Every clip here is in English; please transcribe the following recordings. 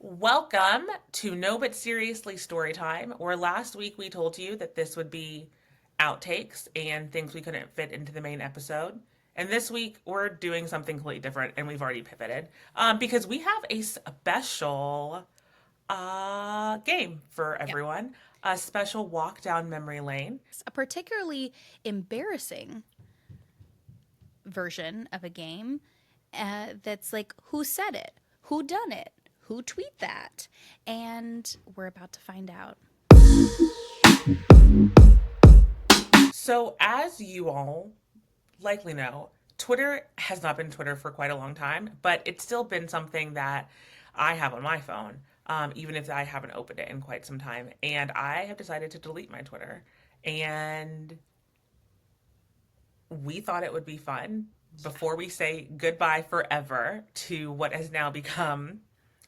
Welcome to No But Seriously Storytime, where last week we told you that this would be outtakes and things we couldn't fit into the main episode. And this week we're doing something completely different, and we've already pivoted because we have a special game for Yeah. everyone. A special walk down memory lane. A particularly embarrassing version of a game that's like, who said it? Who done it? Who tweet that? And we're about to find out. So, as you all likely know, Twitter has not been Twitter for quite a long time, but it's still been something that I have on my phone, even if I haven't opened it in quite some time. And I have decided to delete my Twitter. And we thought it would be fun before we say goodbye forever to what has now become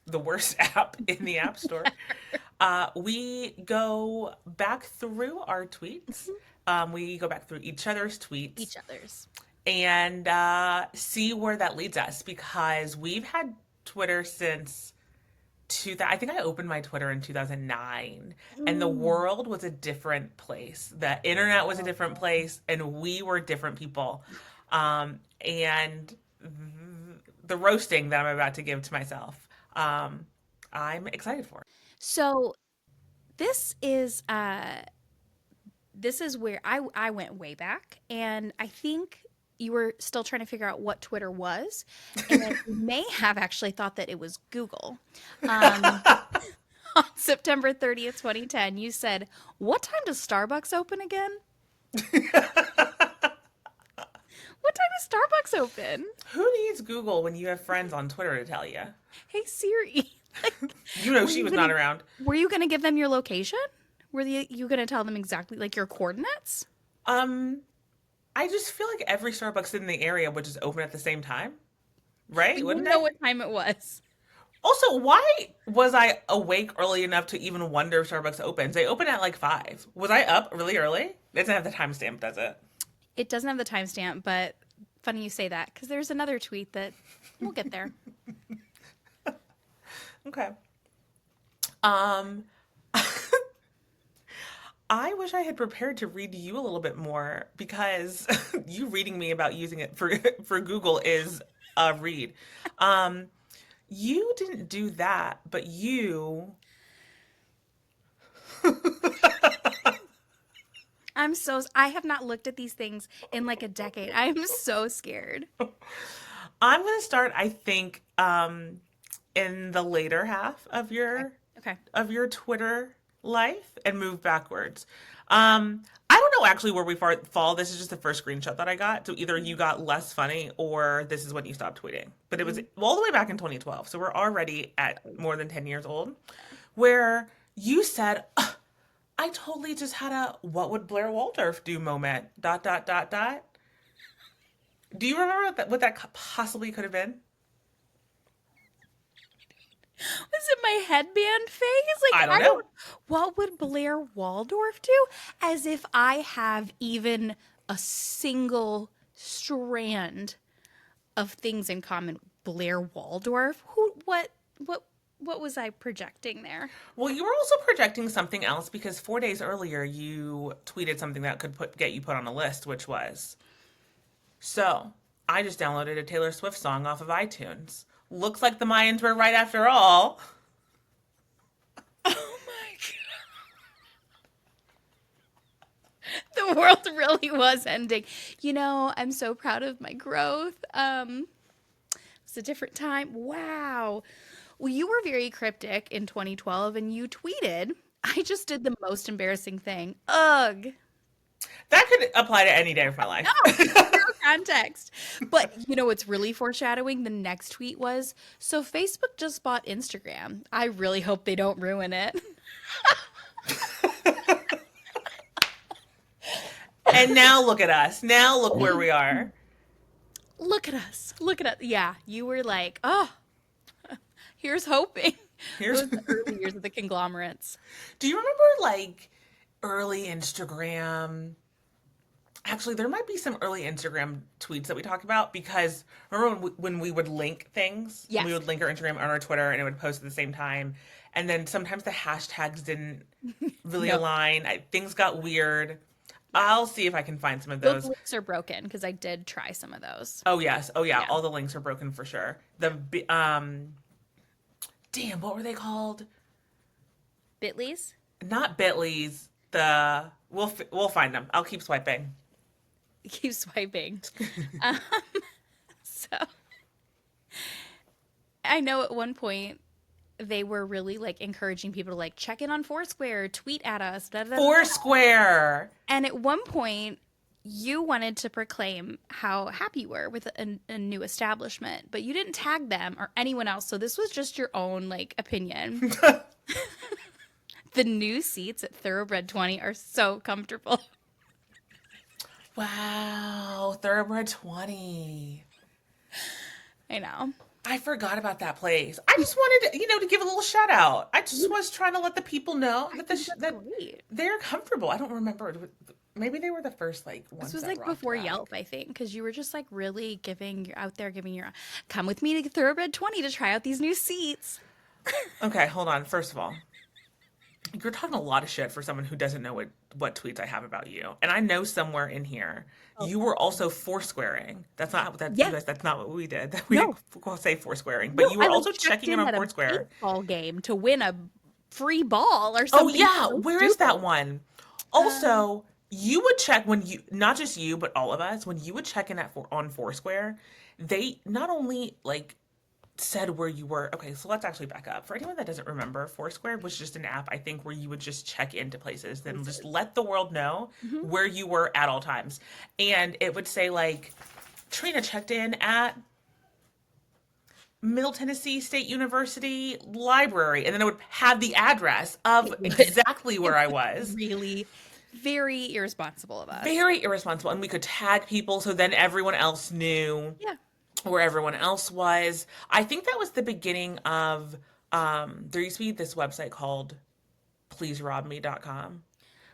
the worst app in the App Store. We go back through our tweets. We go back through each other's tweets Each other's. and see where that leads us because we've had Twitter since I think I opened my Twitter in 2009 and the Mm. world was a different place. The internet was a different place and we were different people. And the roasting that I'm about to give to myself, I'm excited for. So this is where I went way back, and I think you were still trying to figure out what Twitter was, and you may have actually thought that it was Google. Um, on September 30th, 2010, you said, "What time does Starbucks open again? What time does Starbucks open? Who needs Google when you have friends on Twitter to tell you? Hey Siri." Like, You know were she you was gonna not around. were you gonna give them your location? You gonna tell them exactly like your coordinates? Um, I just feel like every Starbucks in the area would just open at the same time, right? We Wouldn't didn't know they? what time it was. Also, why was I awake early enough to even wonder if Starbucks opens? They open at like 5. Was I up really early? It doesn't have the timestamp, does it? It doesn't have the timestamp, but funny you say that because there's another tweet that we'll get there. Okay. Um, I wish I had prepared to read you a little bit more because you reading me about using it for for Google is a read. Um, you didn't do that, but you I have not looked at these things in like a decade. I am so scared. I'm gonna start, I think, in the later half Okay. Okay. of your Twitter life and move backwards. I don't know actually where we fall. This is just the first screenshot that I got. So either you got less funny or this is when you stopped tweeting. But it was all the way back in 2012. So we're already at more than 10 years old. Where you said, "Ugh, I totally just had a what would Blair Waldorf do moment. Dot, dot, dot, dot. Do you remember what that possibly could have been? Was it my headband phase? I Like, don't I know. don't. What would Blair Waldorf do? As if I have even a single strand of things in common. Blair Waldorf? Who? What? What was I projecting there? Well, you were also projecting something else because 4 days earlier you tweeted something that could get you put on a list, which was so I just downloaded a Taylor Swift song off of iTunes. Looks like the Mayans were right after all. Oh my god. The world really was ending. I'm so proud of my growth. It's a different time. Wow. Well, you were very cryptic in 2012 and you tweeted, I just did the most embarrassing thing. Ugh. That could apply to any day of my life. No, zero context. But what's really foreshadowing? The next tweet was, so Facebook just bought Instagram. I really hope they don't ruin it. And now look at us. Now look where we are. Look at us. Look at us. Yeah, you were like, oh, here's hoping. Here's Those early years of the conglomerates. Do you remember like early Instagram? Actually, there might be some early Instagram tweets that we talked about because remember when we would link things? We Yes. would link our Instagram on our Twitter and it would post at the same time. And then sometimes the hashtags didn't really No. align. Things got weird. Yeah. I'll see if I can find some of Those those. links are broken because I did try some of those. Oh yes. Oh yeah. Yeah. All the links are broken for sure. Damn, what were they called? Bitly's? Not Bitly's. We'll find them. I'll keep swiping. Keep swiping. um, so I know at one point they were really like encouraging people to like check in on Foursquare, tweet at us, da, da, da, da. Foursquare. And at one point you wanted to proclaim how happy you were with a new establishment, but you didn't tag them or anyone else. So this was just your own like opinion. The new seats at Thoroughbred 20 are so comfortable. Wow, Thoroughbred 20. I know. I forgot about that place. I just wanted to give a little shout out. I just was trying to let the people know that that Great. they're comfortable. I don't remember. Maybe they were the first like ones This was that like rocked before back. Yelp, I think, because you were just like really giving your come with me to Thoroughbred 20 to try out these new seats. Okay, hold on. First of all, you're talking a lot of shit for someone who doesn't know what tweets I have about you. And I know somewhere in here you were also foursquaring. That's not that you Yeah. guys, that's not what we did. We No. didn't say foursquaring, but you were I, like, also checked checking in on at a Foursquare. baseball game to win a free ball or Oh something. yeah, so where is stupid. that one? Also, you would check when you not just you, but all of us, when you would check in on Foursquare, they not only like said where you were. Okay, so let's actually back up. For anyone that doesn't remember, Foursquare was just an app, I think, where you would just check into places, then just let the world know where you were at all times. And it would say like Trina checked in at Middle Tennessee State University Library, and then it would have the address of exactly where I was. Really, very irresponsible of us. Very irresponsible, and we could tag people so then everyone else knew Yeah. where everyone else was. I think that was the beginning of there used to be this website called pleaserobme.com,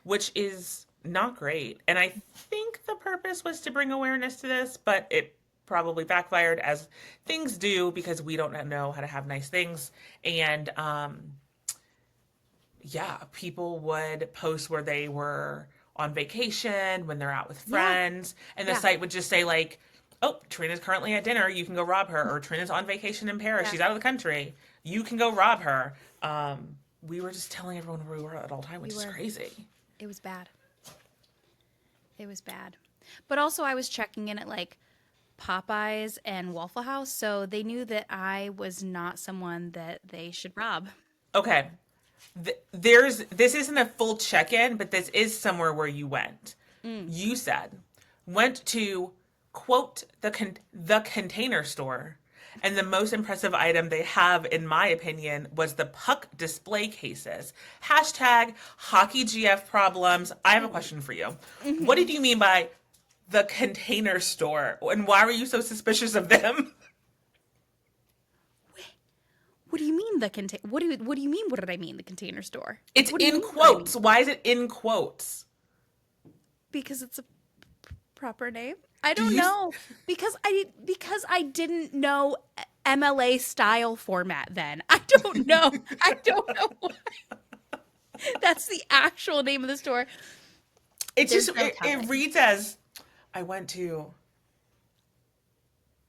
which is not great. And I think the purpose was to bring awareness to this, but it probably backfired as things do because we don't know how to have nice things. And yeah, people would post where they were on vacation, when they're out with friends, and the Yeah. site would just say like, "Oh, Trina's currently at dinner. You can go rob her." Or Trina's on vacation in Paris. Yeah. She's out of the country. You can go rob her. We were just telling everyone where we were at all time, which is were. crazy. It was bad. It was bad. But also, I was checking in at like Popeyes and Waffle House, so they knew that I was not someone that they should rob. Okay. This isn't a full check-in, but this is somewhere where you went. You said went to quote the Container Store, and the most impressive item they have, in my opinion, was the puck display cases. Hashtag hockey GF problems. I have a question for you. What did you mean by the Container Store, and why were you so suspicious of them? What do you mean the contain? What do you mean? What did I mean? The Container Store? It's What do you in mean what I mean? quotes. Why is it in quotes? Because it's a proper name. I don't you- know because I didn't know MLA style format then. I don't know. I don't know why. That's the actual name of the store. It's There's just no it telling. reads as I went to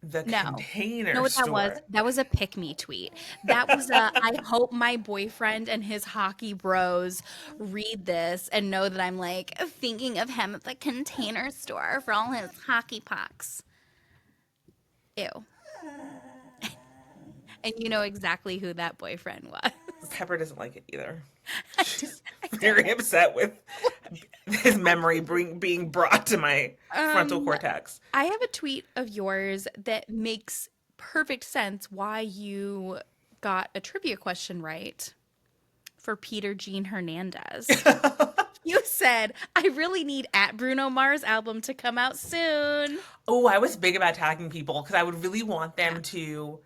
the No. Container You know what that Store. was? That was a pick me tweet. That was a I hope my boyfriend and his hockey bros read this and know that I'm like thinking of him at the Container Store for all his hockey pucks. Ew. And you know exactly who that boyfriend was. Pepper doesn't like it either. She's very upset with his memory being brought to my frontal cortex. I have a tweet of yours that makes perfect sense why you got a trivia question right for Peter Jean Hernandez. You said, I really need at Bruno Mars album to come out soon. Oh, I was big about tagging people because I would really want them to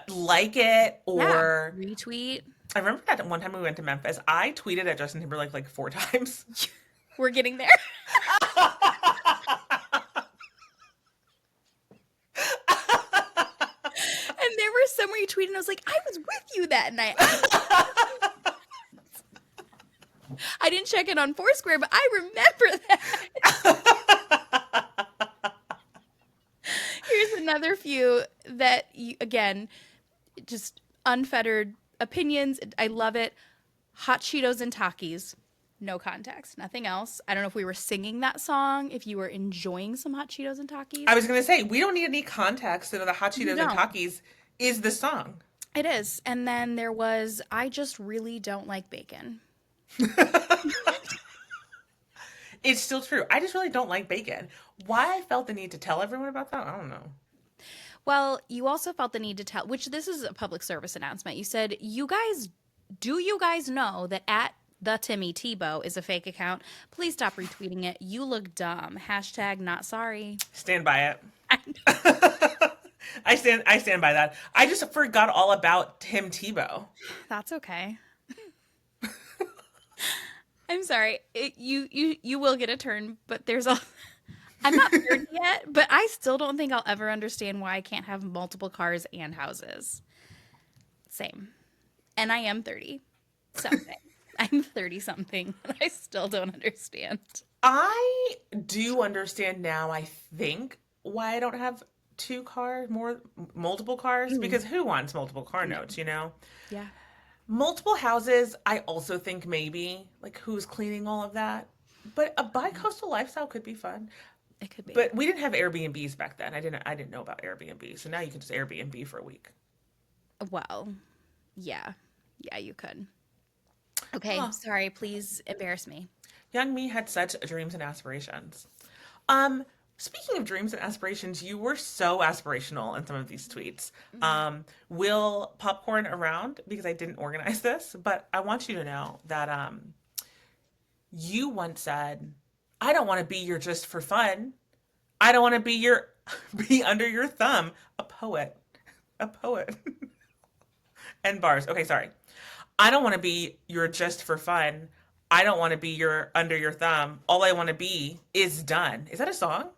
like it or Retweet. I remember that one time we went to Memphis, I tweeted at Justin Timberlake like 4 times. We're getting there. summary tweet and I was like, I was with you that night. I didn't check it on Foursquare, but I remember that. Here's another few that, you, again, just unfettered opinions. I love it. Hot Cheetos and Takis. No context. Nothing else. I don't know if we were singing that song, if you were enjoying some Hot Cheetos and Takis. I was going to say, we don't need any context to know the Hot You Cheetos and don't. Takis is the song. It is. And then there was, I just really don't like bacon. It's still true. I just really don't like bacon. Why I felt the need to tell everyone about that, I don't know. Well, you also felt the need to tell, which this is a public service announcement. You said, you guys know that at the Timmy Tebow is a fake account? Please stop retweeting it. You look dumb. Hashtag not sorry. Stand by it. I stand by that. I just forgot all about Tim Tebow. That's okay. I'm sorry. You will get a turn, but there's a. I'm not 30 yet, but I still don't think I'll ever understand why I can't have multiple cars and houses. Same. And I am 30 something. I'm 30 something, and I still don't understand. I do understand now, I think, why I don't have multiple cars, because who wants multiple car notes, you know? Yeah. Multiple houses, I also think maybe, like who's cleaning all of that? But a bi-coastal lifestyle could be fun. It could be. But we didn't have Airbnbs back then. I didn't know about Airbnb. So now you can just Airbnb for a week. Well, yeah. Yeah, you could. Okay, Huh. sorry, please embarrass me. Young me had such dreams and aspirations. Speaking of dreams and aspirations, you were so aspirational in some of these tweets. Will popcorn around, because I didn't organize this, but I want you to know that you once said, I don't want to be your just for fun. I don't want to be your be under your thumb. A poet. A poet. And bars. Okay, sorry. I don't want to be your just for fun. I don't want to be your under your thumb. All I want to be is done. Is that a song?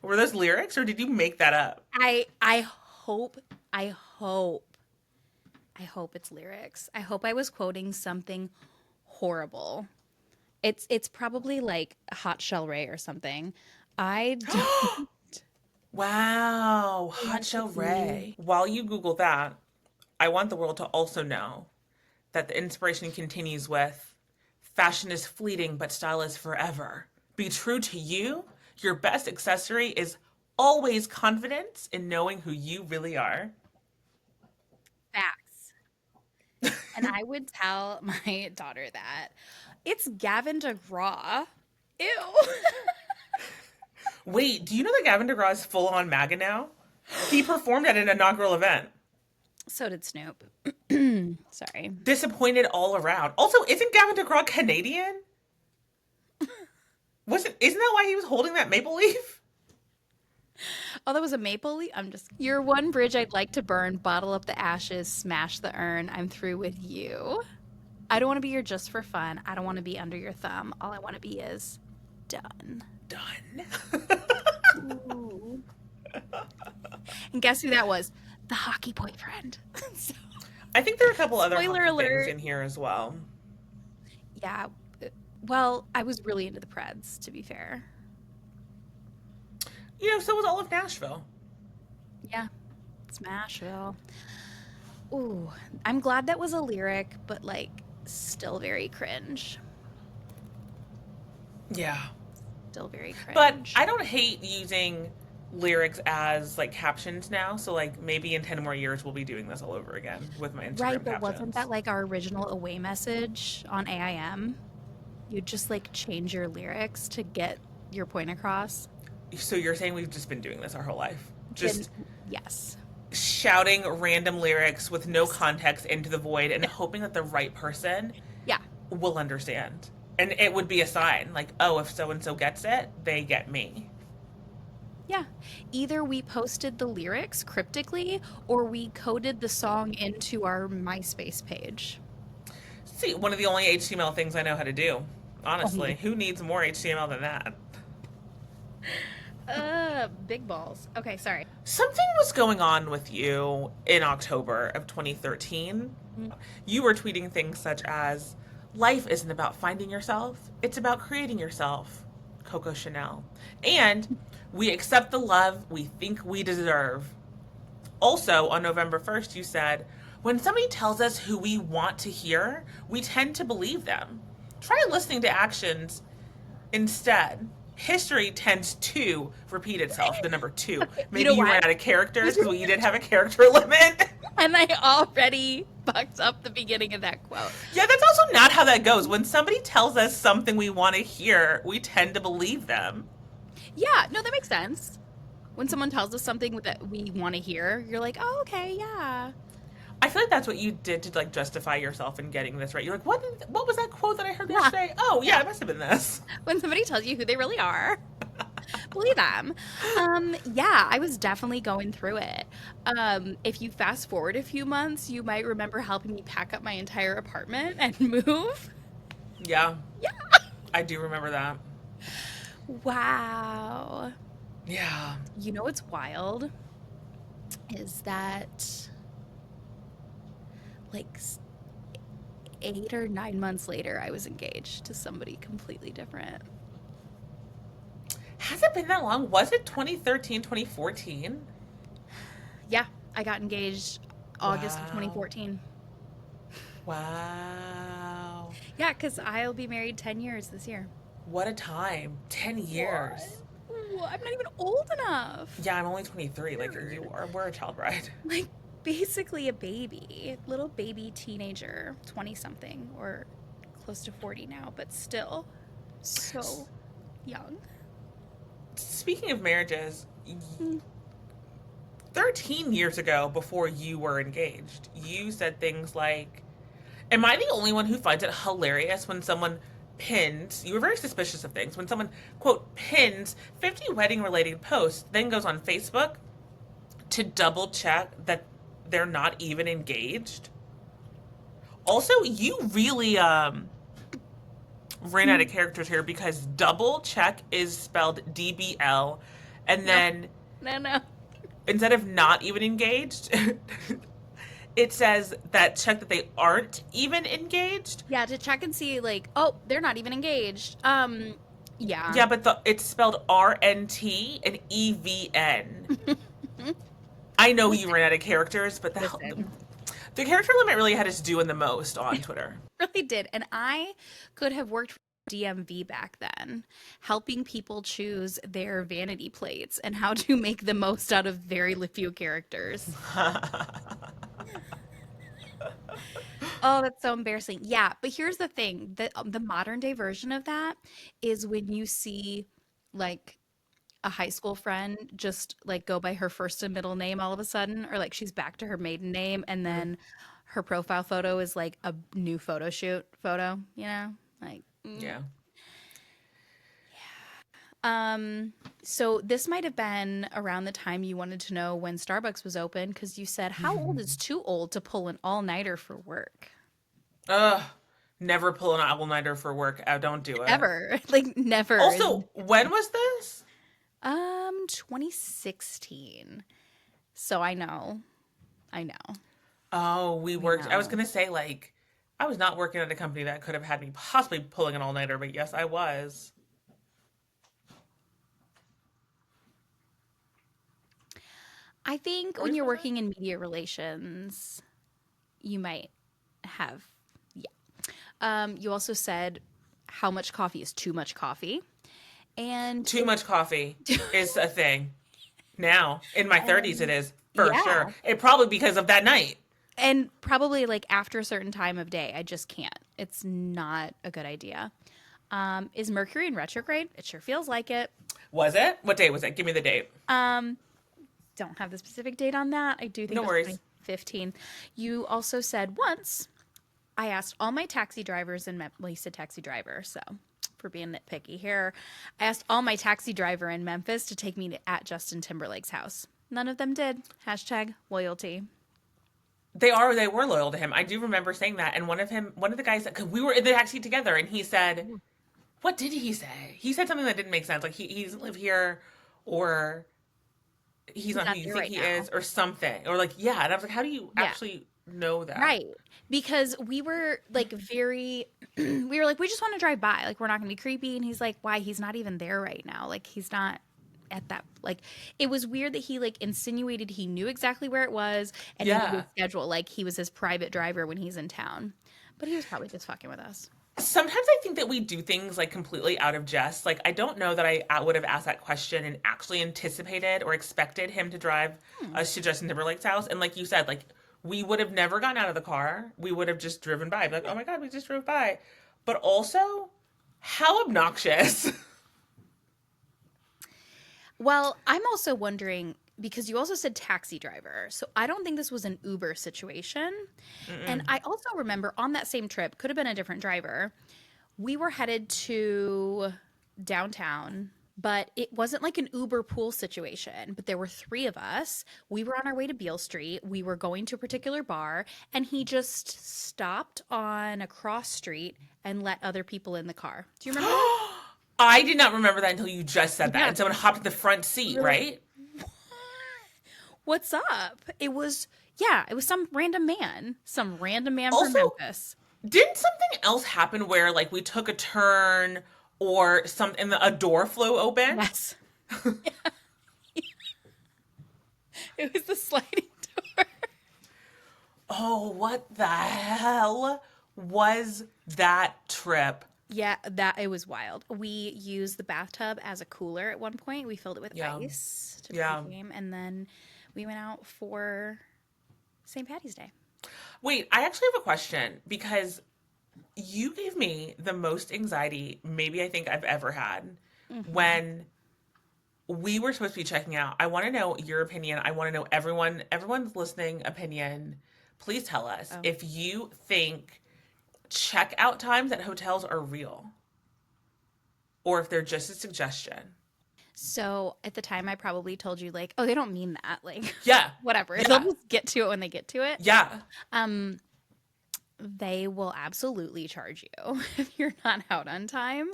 Were those lyrics, or did you make that up? I hope it's lyrics. I hope I was quoting something horrible. It's probably like Hot Shell Ray or something. I don't Wow, Hot want to Shell be. Ray. While you Google that, I want the world to also know that the inspiration continues with fashion is fleeting, but style is forever. Be true to you. Your best accessory is always confidence in knowing who you really are. Facts. And I would tell my daughter that. It's Gavin DeGraw. Ew. Wait, do you know that Gavin DeGraw is full on MAGA now? He performed at an inaugural event. So did Snoop. Sorry. Disappointed all around. Also, isn't Gavin DeGraw Canadian? Isn't that why he was holding that maple leaf? Oh, that was a maple leaf? I'm just. You're one bridge I'd like to burn, bottle up the ashes, smash the urn. I'm through with you. I don't want to be your just for fun. I don't want to be under your thumb. All I want to be is done. Done. Ooh. And guess who that was? The hockey boyfriend. So, I think there are a couple other spoiler hockey things alert. in here as well. Yeah. Well, I was really into the Preds, to be fair. You know, so was all of Nashville. Yeah. Smashville. Ooh. I'm glad that was a lyric, but like still very cringe. Yeah. Still very But cringe. I don't hate using lyrics as like captions now. So like maybe in 10 more years we'll be doing this all over again with my Right, Instagram but wasn't captions. that like our original away message on AIM? You just like change your lyrics to get your point across. So you're saying we've just been doing this our whole life? Then Just yes. shouting random lyrics with no context into the void and hoping that the right person Yeah. will understand. And it would be a sign like, oh, if so and so gets it, they get me. Yeah. Either we posted the lyrics cryptically or we coded the song into our MySpace page. See, one of the only HTML things I know how to do. Honestly, Oh. who needs more HTML than that? Big balls. Okay, sorry. Something was going on with you in October of 2013. You were tweeting things such as, life isn't about finding yourself, it's about creating yourself. Coco Chanel. And we accept the love we think we deserve. Also, on November 1st, you said, when somebody tells us who we want to hear, we tend to believe them. Try listening to actions instead. History tends to repeat itself, the number two. You Maybe know you what? ran out of characters because we did have a character limit. And I already fucked up the beginning of that quote. Yeah, that's also not how that goes. When somebody tells us something we want to hear, we tend to believe them. Yeah, no, that makes sense. When someone tells us something that we want to hear, you're like, oh, okay, yeah. I feel like that's what you did to like justify yourself in getting this right. You're like, what was that quote that I heard Yeah. yesterday? Oh yeah, Yeah. it must have been this. When somebody tells you who they really are, believe them. Yeah, I was definitely going through it. If you fast forward a few months, you might remember helping me pack up my entire apartment and move. Yeah, Yeah. I do remember that. Wow. Yeah. You know what's wild is that like 8 or 9 months later, I was engaged to somebody completely different. Has it been that long? Was it 2013, 2014? Yeah, I got engaged August of Wow. 2014. Wow. Yeah, because I'll be married 10 years this year. What a time. 10 years. What? I'm not even old enough. Yeah, I'm only 23 like you are. We're a child bride. Like, basically a baby, little baby teenager, 20 something, or close to 40 now, but still so young. Speaking of marriages, Mm. 13 years ago, before you were engaged, you said things like, am I the only one who finds it hilarious when someone pins, you were very suspicious of things, when someone, quote, pins 50 wedding related posts, then goes on Facebook to double check that they're not even engaged? Also, you really ran out of characters here because double check is spelled DBL, and No, then no. instead of not even engaged, it says that check that they aren't even engaged. Yeah, to check and see, like, oh, they're not even engaged. Yeah. Yeah, but it's spelled RNT and EVN. I know you ran out of characters, but Listen, the character limit really had us doing the most on Twitter. really did. And I could have worked for DMV back then, helping people choose their vanity plates and how to make the most out of very few characters. Oh, that's so embarrassing. Yeah, but here's the thing, the modern day version of that is when you see like a high school friend just like go by her first and middle name all of a sudden, or like she's back to her maiden name, and then her profile photo is like a new photo shoot photo, you know? Like, Yeah. um, so this might have been around the time you wanted to know when Starbucks was open because you said, how old is too old to pull an all-nighter for work? Ugh. Never pull an all-nighter for work. Don't do it. Ever. Like never. Also, when was this? 2016. So I know. I know. Oh, we I worked. I was know. gonna say like, I was not working at a company that could have had me possibly pulling an all-nighter, but yes, I was. I think What were when you you're supposed to say? working in media relations, you might have, yeah. You also said how much coffee is too much coffee. And Too much coffee is a thing now. In my 30s, it is for yeah. sure. It probably because of that night. And probably like after a certain time of day, I just can't. It's not a good idea. Is Mercury in retrograde? It sure feels like it. Was it? What day was it? Give me the date. Um, don't have the specific date on that. I do think No it was worries. 2015. You also said once I asked all my taxi drivers in well, you said taxi driver, so for being nitpicky here, I asked all my taxi driver in Memphis to take me at Justin Timberlake's house. None of them did. Hashtag loyalty. They were loyal to him. I do remember saying that. And one of the guys, because we were in the taxi together, and he said, what did he say? He said something that didn't make sense. Like he doesn't live here, or he's He's not who not you there think right he now. is, or something, or like, yeah. And I was like, how do you Yeah. actually know that? Right. Because we were like very we were like we just want to drive by. Like we're not going to be creepy and he's like why he's not even there right now. Like he's not at that like it was weird that he like insinuated he knew exactly where it was and he knew his Yeah. schedule like he was his private driver when he's in town. But he was probably just fucking with us. Sometimes I think that we do things like completely out of jest. Like, I don't know that I would have asked that question and actually anticipated or expected him to drive Hmm. us to Justin Timberlake's house. And like you said, like, we would have never gotten out of the car. We would have just driven by. Be like, oh my God, we just drove by. But also, how obnoxious. Well, I'm also wondering because you also said taxi driver. So I don't think this was an Uber situation. And Mm-mm. I also remember on that same trip, could have been a different driver. We were headed to downtown, but it wasn't like an Uber pool situation. But there were three of us. We were on our way to Beale Street. We were going to a particular bar, and he just stopped on a cross street and let other people in the car. Do you remember that? I did not remember that until you just said that. Yeah. And someone hopped in the front We seat, were like, right? what's up? It was, yeah, it was some random man from Also, Memphis. didn't something else happen where like we took a turn or something and a door flew open? Yes. It was the sliding door. Oh, what the hell was that trip? Yeah, that it was wild. We used the bathtub as a cooler at one point. We filled it with Yeah. ice to Yeah. pregame, and then we went out for St. Patty's Day. Wait, I actually have a question because you gave me the most anxiety maybe I think I've ever had Hmm. when we were supposed to be checking out. I want to know your opinion. I want to know everyone's listening opinion. Please tell us Oh, if you think checkout times at hotels are real or if they're just a suggestion. so at the time, I probably told you like, oh, they don't mean that. Like, Yeah. whatever. They'll Yeah. just get to it when they get to it. Yeah. Um, they will absolutely charge you if you're not out on time.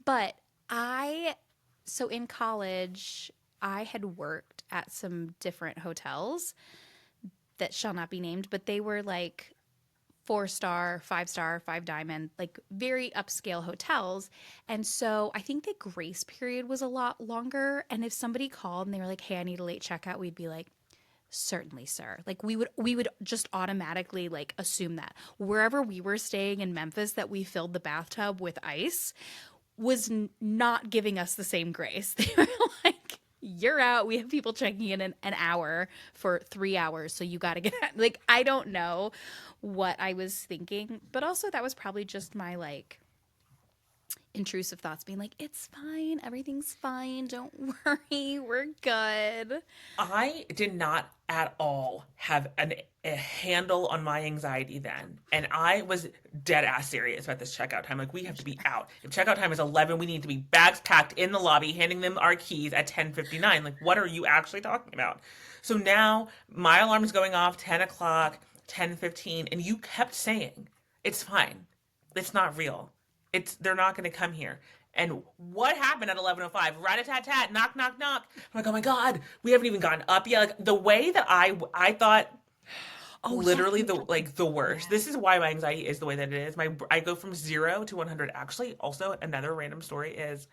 But I, so in college, I had worked at some different hotels that shall not be named, but they were like 4 star, 5 star, five diamond, like very upscale hotels. And so I think the grace period was a lot longer. And if somebody called and they were like, hey, I need a late checkout, we'd be like, certainly, sir. Like we would just automatically like assume that wherever we were staying in Memphis that we filled the bathtub with ice was not giving us the same grace. They were like, you're out. We have people checking in an hour for 3 hours. So you got to get out. Like, I don't know what I was thinking, but also that was probably just my like intrusive thoughts being like, it's fine. Everything's fine. Don't worry. We're good. I did not at all have a handle on my anxiety then. And I was dead ass serious about this checkout time. Like, we have to be out. If checkout time is 11, we need to be bags packed in the lobby, handing them our keys at 10:59. Like, what are you actually talking about? So now my alarm is going off 10 o'clock, 10:15, and you kept saying, it's fine. It's not real. They're not going to come here. And what happened at 11:05? Rat-a-tat-tat, knock, knock, knock. I'm like, oh my God, we haven't even gotten up yet. Like, the way that I thought Oh, yes. literally We the had to, like the worst. yeah. This is why my anxiety is the way that it is. I go from 0 to 100. Actually, also another random story is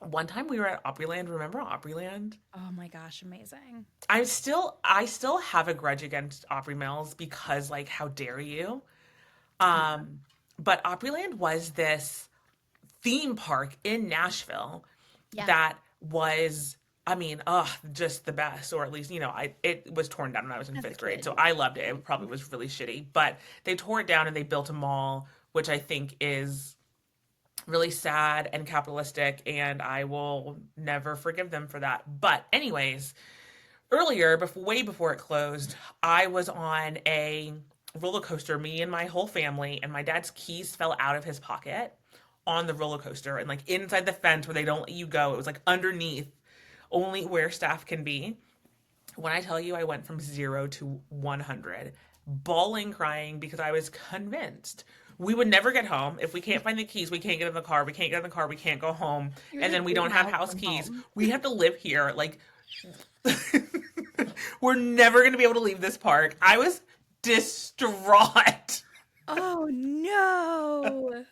one time we were at Opryland. Remember Opryland? Oh my gosh. Amazing. I still have a grudge against Opry Mills because like how dare you? Yeah. Um, but Opryland was this theme park in Nashville Yeah. that was, I mean, just the best. Or at least, it was torn down when I was in As a fifth grade, kid. so I loved it. It probably was really shitty, but they tore it down and they built a mall, which I think is really sad and capitalistic, and I will never forgive them for that. But anyways, earlier, way before it closed, I was on a roller coaster, me and my whole family, and my dad's keys fell out of his pocket on the roller coaster and like inside the fence where they don't let you go. It was like underneath, only where staff can be. When I tell you I went from 0 to 100, bawling, crying because I was convinced We would never get home. If we can't find the keys, we can't get in the car. We can't get in the car. We can't go home. You're And like then we 8 don't have miles house from keys. home. We have to live here. Like, we're never going to be able to leave this park. I was distraught. Oh no.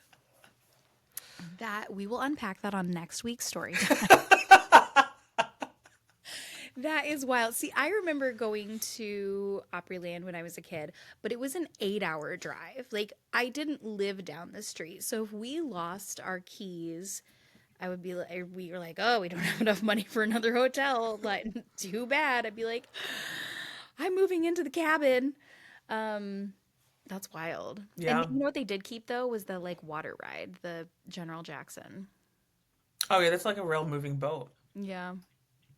That we will unpack that on next week's story time. That is wild. See, I remember going to Opryland when I was a kid, but it was an 8-hour drive. Like, I didn't live down the street. So if we lost our keys, I would be like, we were like, oh, we don't have enough money for another hotel. Like, too bad. I'd be like, I'm moving into the cabin. That's wild. Yeah. And you know what they did keep though was the like water ride, the General Jackson. Oh, yeah, that's like a real moving boat. Yeah.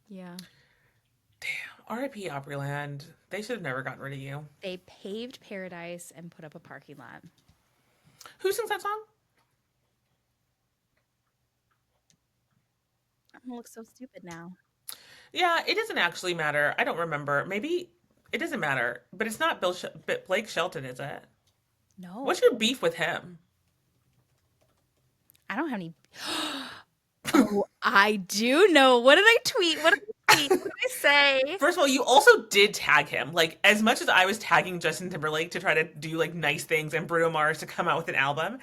Yeah. R.I.P. Opryland. They should have never gotten rid of you. They paved paradise and put up a parking lot. Who sings that song? I'm gonna look so stupid now. Yeah, it doesn't actually matter. I don't remember. Maybe it doesn't matter. But it's not Blake Shelton, is it? No. What's your beef with him? I don't have any. Oh, I do know. What did I tweet? What did I tweet? What did I say? First of all, you also did tag him. Like, as much as I was tagging Justin Timberlake to try to do like nice things and Bruno Mars to come out with an album,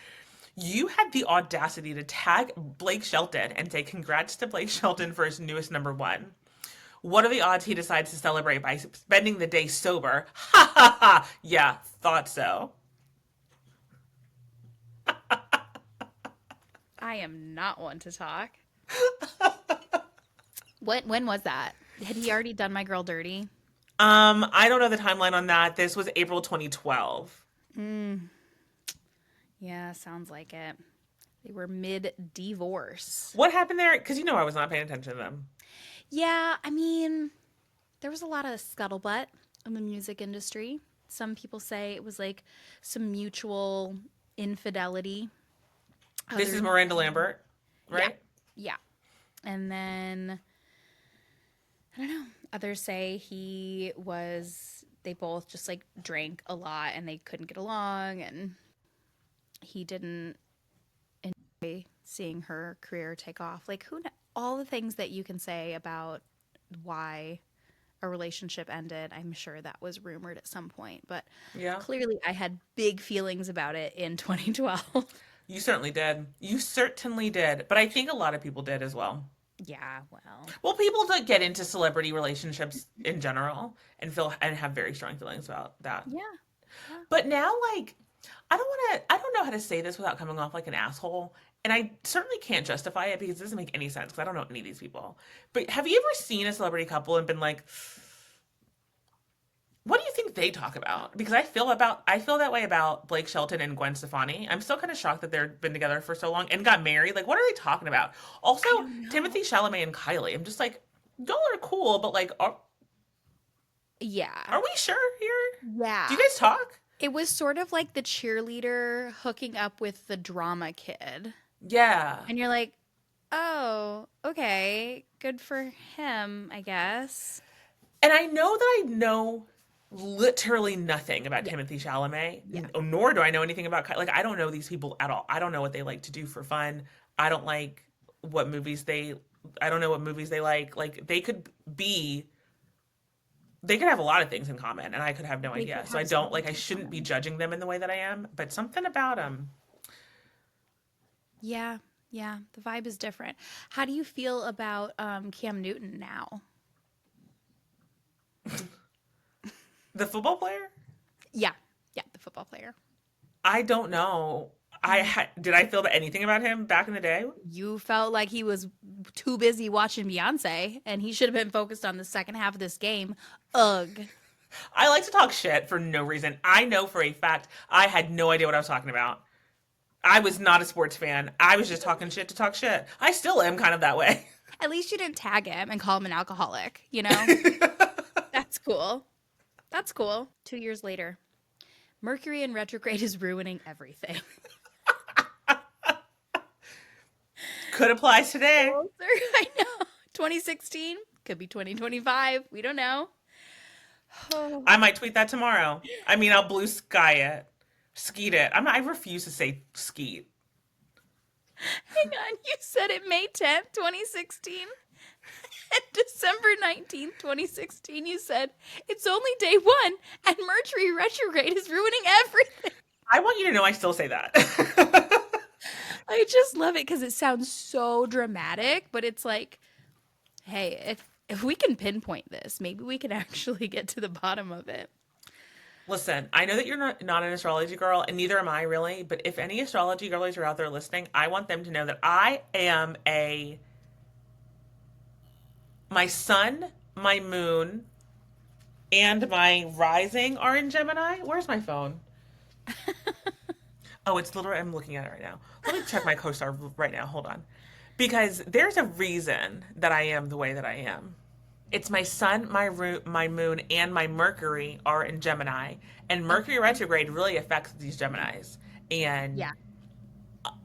you had the audacity to tag Blake Shelton and say congrats to Blake Shelton for his newest #1. What are the odds he decides to celebrate by spending the day sober? Ha ha ha! Yeah, thought so. I am not one to talk. When was that? Had he already done My Girl Dirty? I don't know the timeline on that. This was April 2012. Yeah, sounds like it. They were mid-divorce. What happened there? Because you know I was not paying attention to them. Yeah, I mean, there was a lot of scuttlebutt in the music industry. Some people say it was like some mutual infidelity. This is Others- Miranda Lambert, right? Yeah. And then, I don't know. Others say they both just like drank a lot and they couldn't get along and he didn't enjoy seeing her career take off. Like, all the things that you can say about why a relationship ended, I'm sure that was rumored at some point. But Yeah. clearly I had big feelings about it in 2012. You certainly did. You certainly did. But I think a lot of people did as well. Yeah, well. Well, people that get into celebrity relationships in general and feel and have very strong feelings about that. Yeah. But now, like, I don't know how to say this without coming off like an asshole. And I certainly can't justify it because it doesn't make any sense because I don't know any of these people. But have you ever seen a celebrity couple and been like, what do you think they talk about? Because I feel that way about Blake Shelton and Gwen Stefani. I'm still kind of shocked that they've been together for so long and got married. Like, what are they talking about? Also, Timothy Chalamet and Kylie. I'm just like, y'all are cool, but like, are Yeah. we sure here? Yeah. Do you guys talk? It was sort of like the cheerleader hooking up with the drama kid. Yeah. And you're like, oh, okay. Good for him, I guess. And I know that I know literally nothing about Timothy Chalamet, nor do I know anything about Like, I don't know these people at all. I don't know what they like to do for fun. I don't like what movies they. I don't know what movies they like. Like, they could have a lot of things in common, and I could have no idea. could So I have don't so like. much I in shouldn't be common. judging them in the way that I am. But something about them. Yeah. Yeah. The vibe is different. How do you feel about Cam Newton now? The football player. Yeah. Yeah. The football player. I don't know. Did I feel anything about him back in the day? You felt like he was too busy watching Beyonce and he should have been focused on the second half of this game. Ugh. I like to talk shit for no reason. I know for a fact I had no idea what I was talking about. I was not a sports fan. I was just talking shit to talk shit. I still am kind of that way. At least you didn't tag him and call him an alcoholic, you know? That's cool. That's cool. 2 years later, Mercury in retrograde is ruining everything. Could apply today. I know. 2016 could be 2025. We don't know. I might tweet that tomorrow. I mean, I'll blue sky it. Skeet it. I refuse to say skeet. Hang on, you said it May 10th, 2016. And December 19th, 2016, you said, it's only day one and Mercury retrograde is ruining everything. I want you to know I still say that. I just love it because it sounds so dramatic, but it's like, hey, if we can pinpoint this, maybe we can actually get to the bottom of it. Listen, I know that you're not an astrology girl, and neither am I really, but if any astrology girlies are out there listening, I want them to know that my sun, my moon, and my rising are in Gemini. Where's my phone? Oh, it's literally, I'm looking at it right now. Let me check my co-star right now. Hold on. Because there's a reason that I am the way that I am. It's my sun, my moon, and my Mercury are in Gemini, and Mercury Okay. retrograde really affects these Geminis, and Yeah.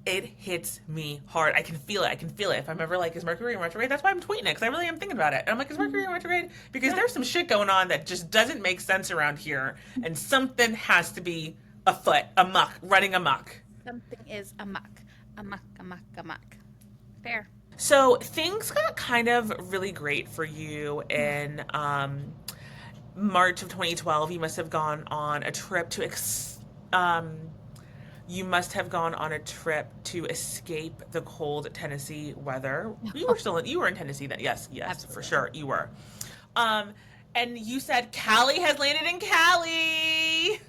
it hits me hard. I can feel it. I can feel it. If I'm ever like, is Mercury in retrograde? That's why I'm tweeting it because I really am thinking about it. And I'm like, is Mercury in retrograde? Because Yeah. there's some shit going on that just doesn't make sense around here, and something has to be afoot, amok, running amok. Something is amok. Amok, amok, amok. Fair. So things got kind of really great for you in March of 2012. You must have gone on a trip to you must have gone on a trip to escape the cold Tennessee weather. You were in Tennessee then. Yes, yes, for Absolutely. sure you were. Um, and you said Cali has landed in Cali.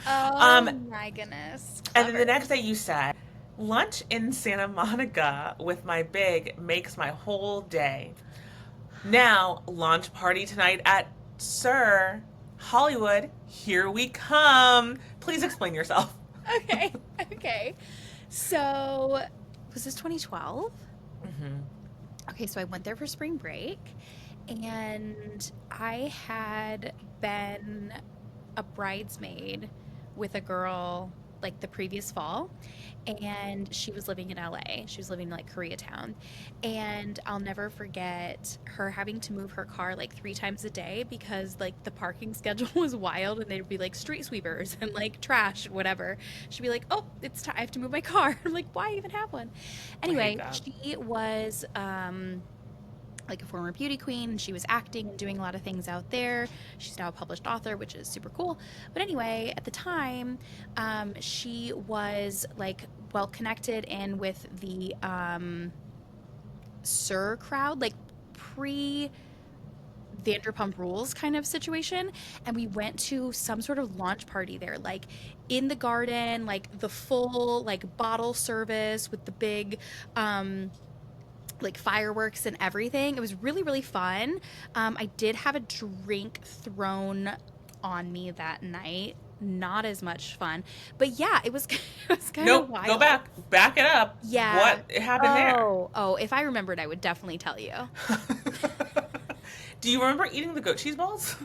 Oh Um, my goodness. and then the Clever. next day you said lunch in Santa Monica with my big makes my whole day. Now, launch party tonight at Sir Hollywood. Here we come. Please explain yourself. Okay. Okay. So, was this 2012? Hmm. Okay, so I went there for spring break and I had been a bridesmaid with a girl like the previous fall, and she was living in LA. She was living in like Koreatown. And I'll never forget her having to move her car like three times a day because like the parking schedule was wild and there'd be like street sweepers and like trash and whatever. She'd be like, "Oh, it's time I have to move my car." I'm like, "Why even have one?" I hate Anyway, that. she was like a former beauty queen. She was acting and doing a lot of things out there. She's now a published author, which is super cool. But anyway, at the time, she was like well connected in with the Sir crowd, like pre Vanderpump Rules kind of situation. And we went to some sort of launch party there, like in the garden, like the full like bottle service with the big like fireworks and everything. It was really, really fun. I did have a drink thrown on me that night. Not as much fun, but yeah, it was it was kind of Nope. Go wild. back. Back it up. Yeah. What happened there? Oh, if I remembered, I would definitely tell you. Do you remember eating the goat cheese balls?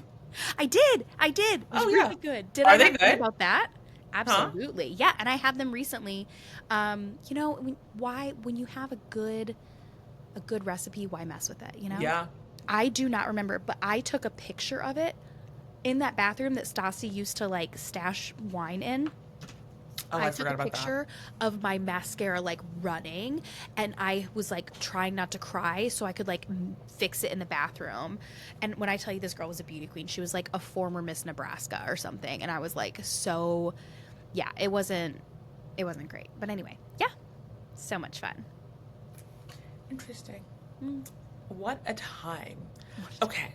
I did. I did. It was Oh yeah. really good. Did I Are they not tell you good? about that? Huh? Absolutely. Yeah, and I had them recently. Why when you have a good recipe, why mess with it, you know? Yeah. I do not remember, but I took a picture of it in that bathroom that Stassi used to like stash wine in. Oh, I I took forgot a about that. picture of my mascara like running, and I was like trying not to cry so I could like fix it in the bathroom. And when I tell you this girl was a beauty queen, she was like a former Miss Nebraska or something. And I was like, so yeah, it wasn't great. But anyway, yeah, so much fun. Interesting. Mm. What a time. Okay.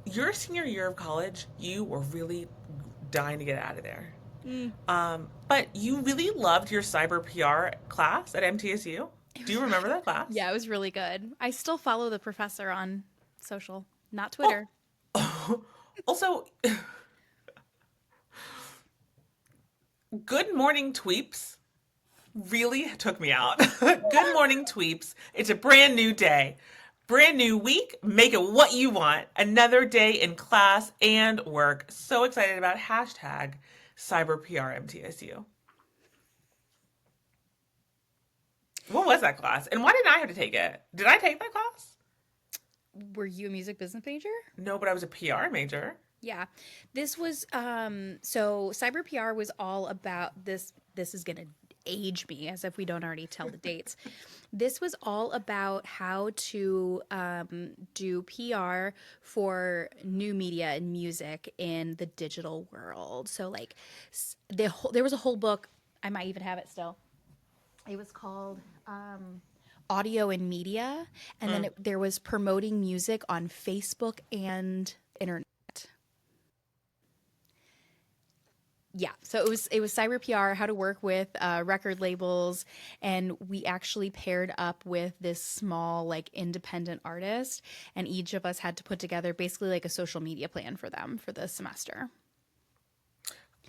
Your senior year of college, you were really dying to get out of there. Mm. But you really loved your cyber PR class at MTSU. Do you remember that class? Yeah, it was really good. I still follow the professor on social, not Oh, Twitter. also, Good Morning Tweeps really took me out. Good Morning Tweeps. It's a brand new day, brand new week. Make it what you want. Another day in class and work. So excited about hashtag cyber PR MTSU. What was that class? And why didn't I have to take it? Did I take that class? Were you a music business major? No, but I was a PR major. Yeah. This was so Cyber PR was all about this is going to age me as if we don't already tell the dates. This was all about how to do PR for new media and music in the digital world. So like there was a whole book, I might even have it still. It was called Audio and Media, and then there was promoting music on Facebook and internet. Yeah, so it was cyber PR, how to work with record labels, and we actually paired up with this small like independent artist, and each of us had to put together basically like a social media plan for them for the semester.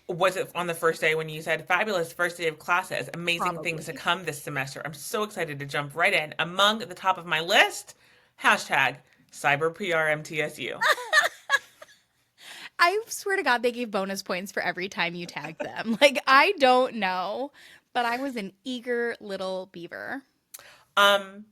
Was it on the first day when you said fabulous first day of classes, amazing things to Probably. come this semester? I'm so excited to jump right in. Among the top of my list, hashtag cyber PR MTSU. I swear to God, they gave bonus points for every time you tagged them. Like I don't know, but I was an eager little beaver. Um,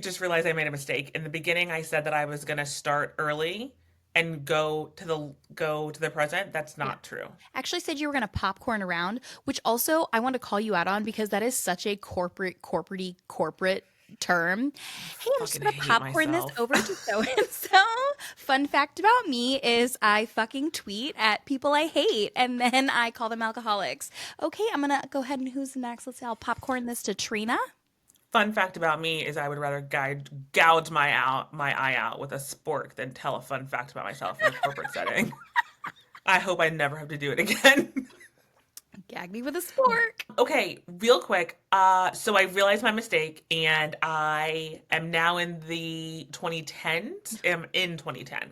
just realized I made a mistake. In the beginning, I said that I was gonna start early and go to the present. That's Yeah. not true. Actually said you were going to popcorn around, which also I want to call you out on because that is such a corporate term. Hey, I'm just Fucking going to hate popcorn this myself. over to so and so. Fun fact about me is I fucking tweet at people I hate and then I call them alcoholics. Okay, I'm going to go ahead and who's next? Let's see. I'll popcorn this to Trina. Fun fact about me is I would rather gouge my eye out with a spork than tell a fun fact about myself in a corporate setting. I hope I never have to do it again. Gag me with a spork. Okay, real quick. So I realized my mistake, and I am now in the 2010s. Am in 2010.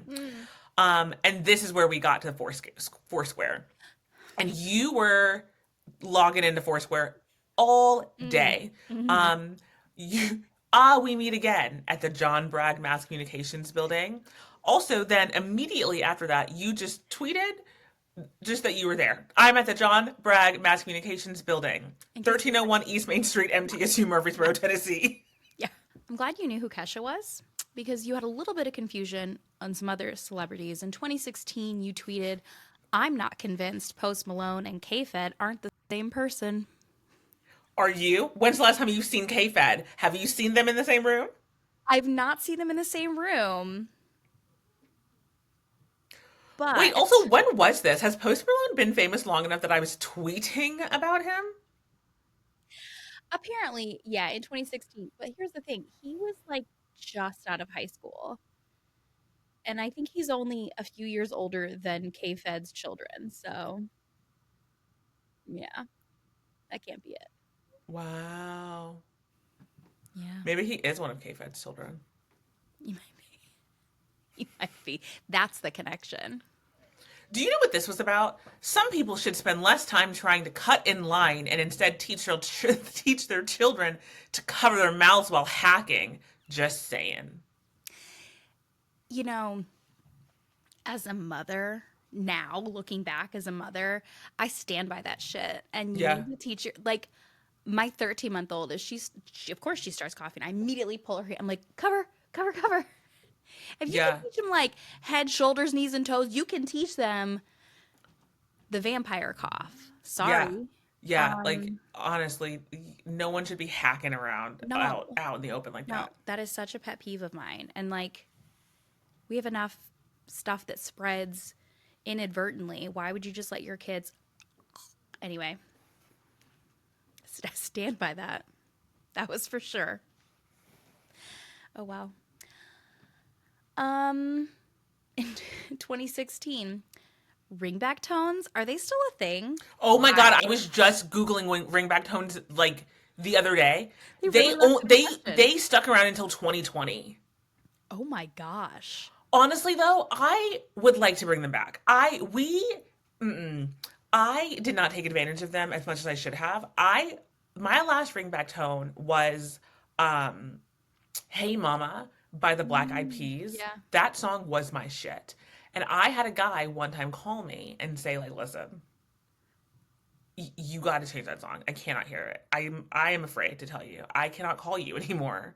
Mm. And this is where we got to Foursquare, and you were logging into Foursquare all Mm. day. Mhm. Um, you we meet again at the John Bragg Mass Communications building. Also, then immediately after that, you just tweeted just that you were there. I'm at the John Bragg Mass Communications building, In case you 1301 East Main Street, MTSU, Murfreesboro, Tennessee. Yeah. I'm glad you knew who Kesha was because you had a little bit of confusion on some other celebrities. In 2016, you tweeted, I'm not convinced Post Malone and K-Fed aren't the same person. Are you? When's the last time you've seen K-Fed? Have you seen them in the same room? I've not seen them in the same room, Wait, also, but when was this? Has Post Malone been famous long enough that I was tweeting about him? apparently, yeah, in 2016. But here's the thing he was like just out of high school. And I think he's only a few years older than K-Fed's children. So, yeah, that can't be it. Wow. Yeah, Maybe he is one of K-Fed's children. you might be. You might be. That's the connection. Do you know what this was about? Some people should spend less time trying to cut in line and instead teach their children to cover their mouths while hacking. Just saying. You know, as a mother, now looking back as a mother, I stand by that shit. And you Yeah. need to teach your, like, my 13-month-old is she of course she starts coughing. I immediately pull her hair. I'm like, cover, cover, cover. If you can Yeah. teach them like head, shoulders, knees, and toes, you can teach them the vampire cough. Yeah. Sorry. Yeah. Like Um, honestly, no one should be hacking around no, out in the open like no, that. that is such a pet peeve of mine. And like, we have enough stuff that spreads inadvertently. Why would you just let your kids? Anyway, stand by that. That was for sure. Oh wow. Um, in 2016, ringback tones are they still a thing? Oh my God, I Why? was just Googling ringback tones like the other day. They They really left o- the they profession. they stuck around until 2020. Oh my gosh. Honestly, though, I would like to bring them back. Mm-mm. I did not take advantage of them as much as I should have. My last ringback tone was um, "Hey Mama" by the Black Eyed Mm, Peas. yeah. That song was my shit. And I had a guy one time call me and say, like, listen, you got to change that song. I cannot hear it. I am afraid to tell you. I cannot call you anymore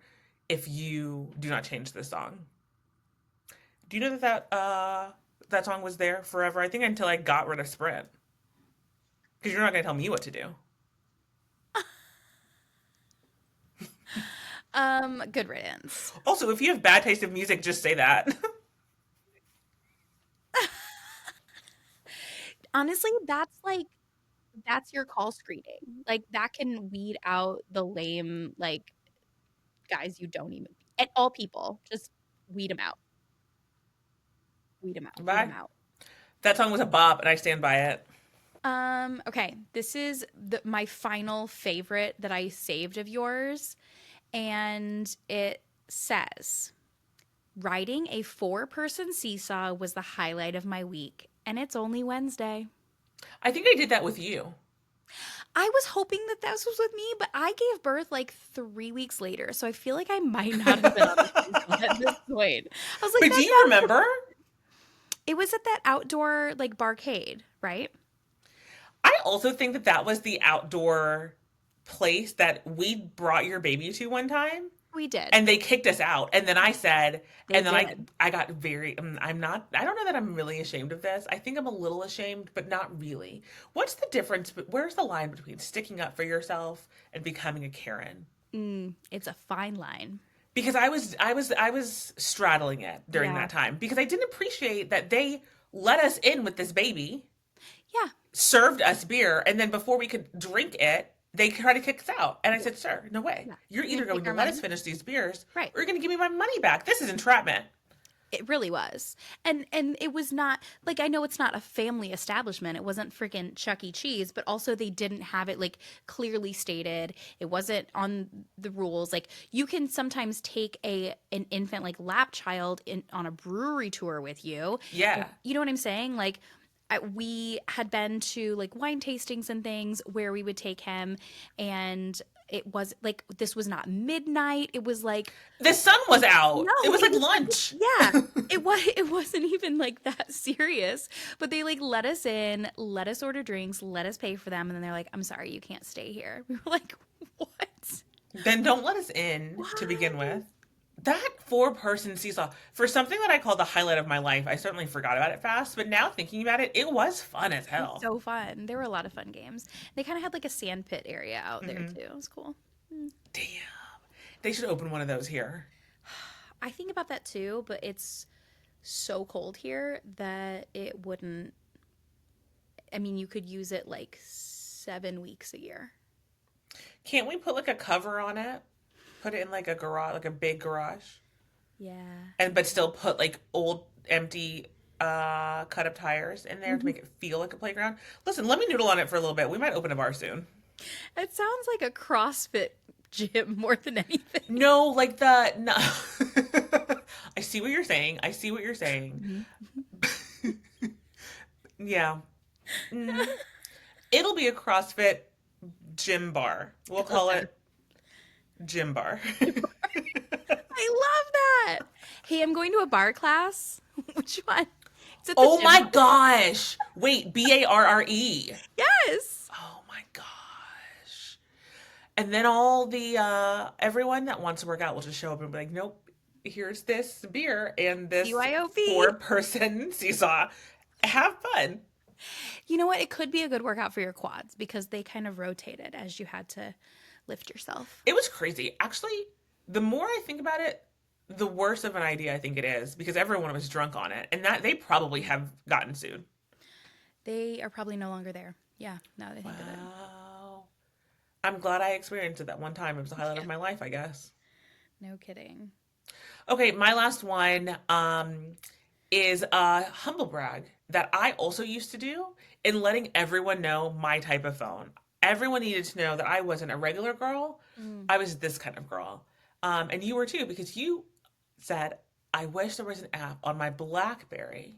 if you do not change this song Do you know that song was there forever? I think until I got rid of Sprint. Because you're not going to tell me what to do. Good riddance. Also, if you have bad taste in music, just say that. Honestly, that's your call screening. Like that can weed out the lame like guys you don't even and all people. Just weed them out. Weed them out. Weed them Bye. out. That song was a bop, and I stand by it. Okay, this is my final favorite that I saved of yours, and it says, riding a 4-person seesaw was the highlight of my week, and it's only Wednesday. I think I did that with you. I was hoping that this was with me, but I gave birth like 3 weeks later, so I feel like I might not have been on the seesaw at this point. I was like, But do that's you not. remember? It was at that outdoor like barcade, right? I also think that that was the outdoor place that we brought your baby to one time. We did. And they kicked us out, and then I said, They and then did. I got very, I'm not, I don't know that I'm really ashamed of this. I think I'm a little ashamed, but not really. What's the difference, but where's the line between sticking up for yourself and becoming a Karen? It's a fine line. Because I was straddling it during Yeah. that time because I didn't appreciate that they let us in with this baby, Yeah. served us beer, and then before we could drink it, they tried to kick us out. And I said, "Sir, no way. Yeah. You're You either take going to our let money. us finish these beers, Right. or you're going to give me my money back. This is entrapment." It really was. And it was not like I know it's not a family establishment. It wasn't freaking Chuck E. Cheese, but also they didn't have it like clearly stated. It wasn't on the rules. Like you can sometimes take an infant like lap child in on a brewery tour with you. Yeah. You know what I'm saying? Like we had been to like wine tastings and things where we would take him and it was like this was not midnight. It was like The sun was out. no, It was like was lunch. yeah, it wasn't even like that serious. But they like let us in, let us order drinks, let us pay for them, and then they're like, "I'm sorry, you can't stay here." We were like, "What?" Then don't let us in to begin with. That 4-person seesaw, for something that I call the highlight of my life, I certainly forgot about it fast, but now thinking about it, it was fun as It was hell. so fun. There were a lot of fun games. They kind of had like a sand pit area out there too. It was cool. Damn. They should open one of those here. I think about that too, but it's so cold here that it wouldn't. I mean, you could use it like 7 weeks a year. Can't we put like a cover on it? Put it in like a garage, like a big garage, Yeah. and but still put like old empty cut up tires in there to make it feel like a playground. Listen, let me noodle on it for a little bit. We might open a bar soon. It sounds like a CrossFit gym more than anything. No, like the no. I see what you're saying. I see what you're saying. Yeah. Mm. It'll be a CrossFit gym bar. We'll call it gym bar. I love that. Hey, I'm going to a bar class. Which one? Is it the Oh gym my bar? gosh. Wait, Barre. Yes. Oh my gosh. And then all the everyone that wants to work out will just show up and be like, "Nope, here's this beer and this BYOB. 4-person seesaw. Have fun." You know what? It could be a good workout for your quads because they kind of rotated as you had to lift yourself. It was crazy. Actually, the more I think about it, the worse of an idea I think it is because everyone was drunk on it and that they probably have gotten sued. They are probably no longer there. Yeah, now that I think of it. Wow. I'm glad I experienced it that one time. It was the highlight of my life, I guess. No kidding. Okay, my last one is a humble brag that I also used to do in letting everyone know my type of phone. Everyone needed to know that I wasn't a regular girl. I was this kind of girl. And you were too, because you said, I wish there was an app on my BlackBerry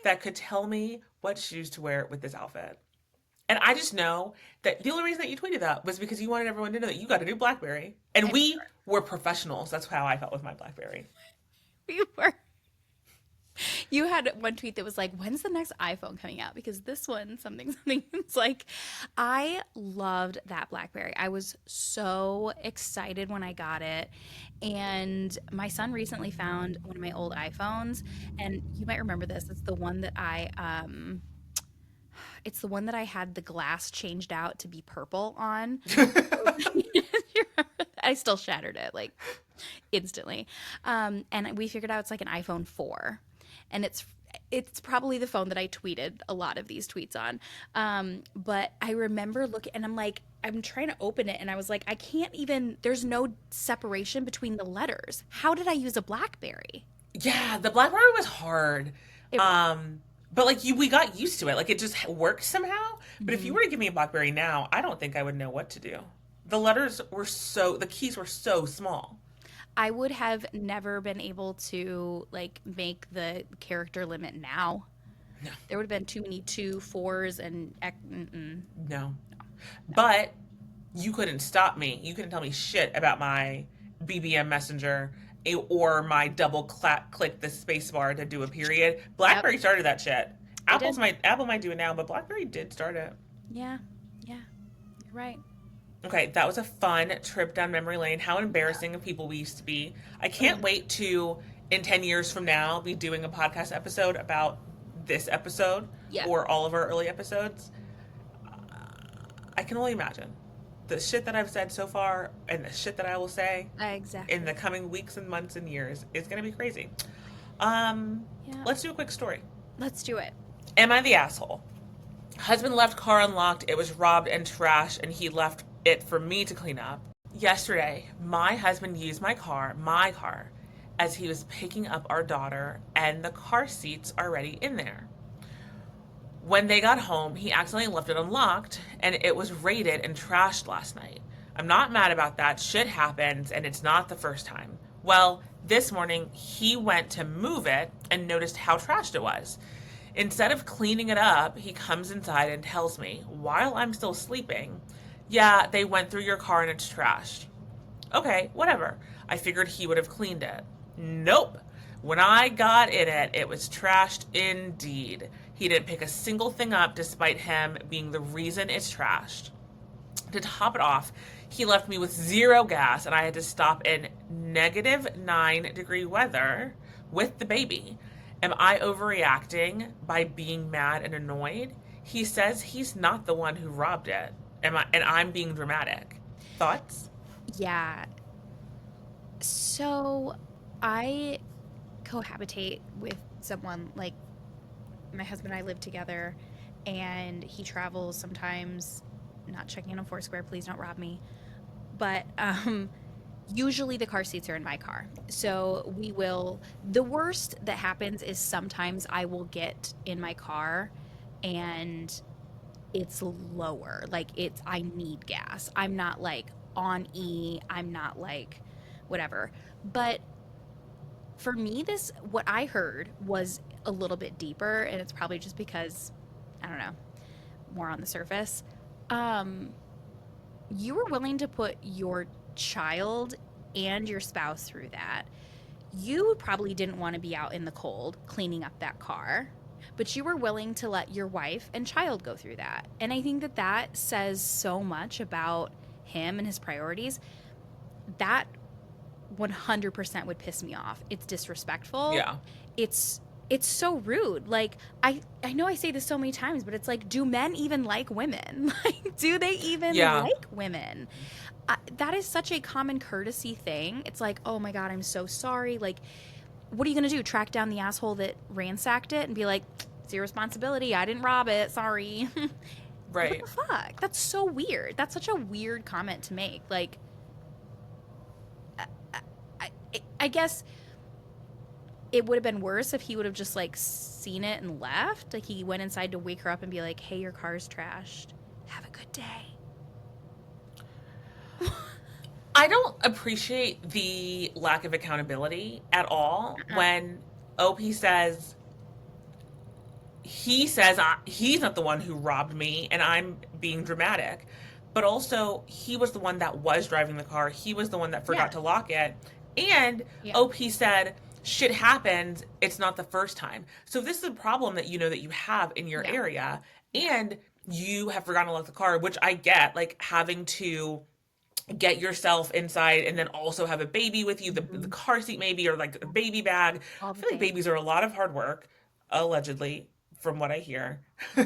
that could tell me what shoes to wear with this outfit. And I just know that the only reason that you tweeted that was because you wanted everyone to know that you got a new BlackBerry. And we were professionals. That's how I felt with my BlackBerry. We were. You had one tweet that was like, when's the next iPhone coming out? Because this one, something, something. It's like, I loved that BlackBerry. I was so excited when I got it. And my son recently found one of my old iPhones. And you might remember this. It's the one that I had the glass changed out to be purple on. You remember that? I still shattered it like instantly. And we figured out it's like an iPhone 4, and it's probably the phone that I tweeted a lot of these tweets on. But I remember looking, and I'm like, I'm trying to open it, and I was like, I can't even. There's no separation between the letters. How did I use a BlackBerry? Yeah, the BlackBerry was hard. It was. But like we got used to it. Like it just worked somehow. But if you Mhm. were to give me a BlackBerry now, I don't think I would know what to do. The keys were so small. I would have never been able to like make the character limit now. No, There would have been too many two, fours, and mm-mm. no. No. But you couldn't stop me. You couldn't tell me shit about my BBM Messenger or my click the space bar to do a period. Yep, BlackBerry started that shit. they did. Apple might do it now, but BlackBerry did start it. Yeah, yeah, you're right. Okay, that was a fun trip down memory lane. How embarrassing of people we used to be. I can't Ugh. wait to, in 10 years from now, be doing a podcast episode about this episode Yeah, or all of our early episodes. I can only imagine. The shit that I've said so far and the shit that I will say in the exactly. coming weeks and months and years is going to be crazy. Um, Yeah, let's do a quick story. let's do it. Am I the asshole? Husband left car unlocked. It was robbed and trashed, and he left it for me to clean up. Yesterday, my husband used my car, as he was picking up our daughter, and the car seats are already in there. When they got home, he accidentally left it unlocked, and it was raided and trashed last night. I'm not mad about that. Shit happens, and it's not the first time. Well, this morning, he went to move it and noticed how trashed it was. Instead of cleaning it up, he comes inside and tells me, while I'm still sleeping, yeah, they went through your car and it's trashed. Okay, whatever. I figured he would have cleaned it. Nope. When I got in it, it was trashed indeed. He didn't pick a single thing up despite him being the reason it's trashed. To top it off, he left me with zero gas and I had to stop in -9-degree weather with the baby. Am I overreacting by being mad and annoyed? He says he's not the one who robbed it. And I'm being dramatic. Thoughts? Yeah. So I cohabitate with someone like my husband and I live together, and he travels sometimes. Not checking in on Foursquare, please don't rob me. But usually the car seats are in my car. So we will, the worst that happens is sometimes I will get in my car and it's lower. Like I need gas. I'm not like on E, I'm not like whatever. But for me, what I heard was a little bit deeper, and it's probably just because, I don't know, more on the surface. Um, you were willing to put your child and your spouse through that. You probably didn't want to be out in the cold cleaning up that car, but you were willing to let your wife and child go through that. And I think that that says so much about him and his priorities. That 100% would piss me off. It's disrespectful. Yeah. It's it's so rude. Like I know I say this so many times, but it's like, do men even like women? Like, do they even Yeah. like women? That is such a common courtesy thing. It's like, oh my God, I'm so sorry. Like, what are you going to do? Track down the asshole that ransacked it and be like, it's your responsibility. I didn't rob it. Sorry. What Right. the fuck? That's so weird. That's such a weird comment to make. Like, I, I, I guess it would have been worse if he would have just like seen it and left. Like, he went inside to wake her up and be like, hey, your car's trashed. Have a good day. I don't appreciate the lack of accountability at all Uh-uh. when OP says he's not the one who robbed me and I'm being dramatic. But also, he was the one that was driving the car. He was the one that Yeah. forgot to lock it. And Yeah. OP said shit happens. It's not the first time. So if this is a problem that you know that you have in your Yeah. area, Yeah. and you have forgotten to lock the car, which I get, like having to get yourself inside and then also have a baby with you, the Hmm. car seat maybe, or like a baby bag. All I the feel like things. babies are a lot of hard work, allegedly, from what I hear.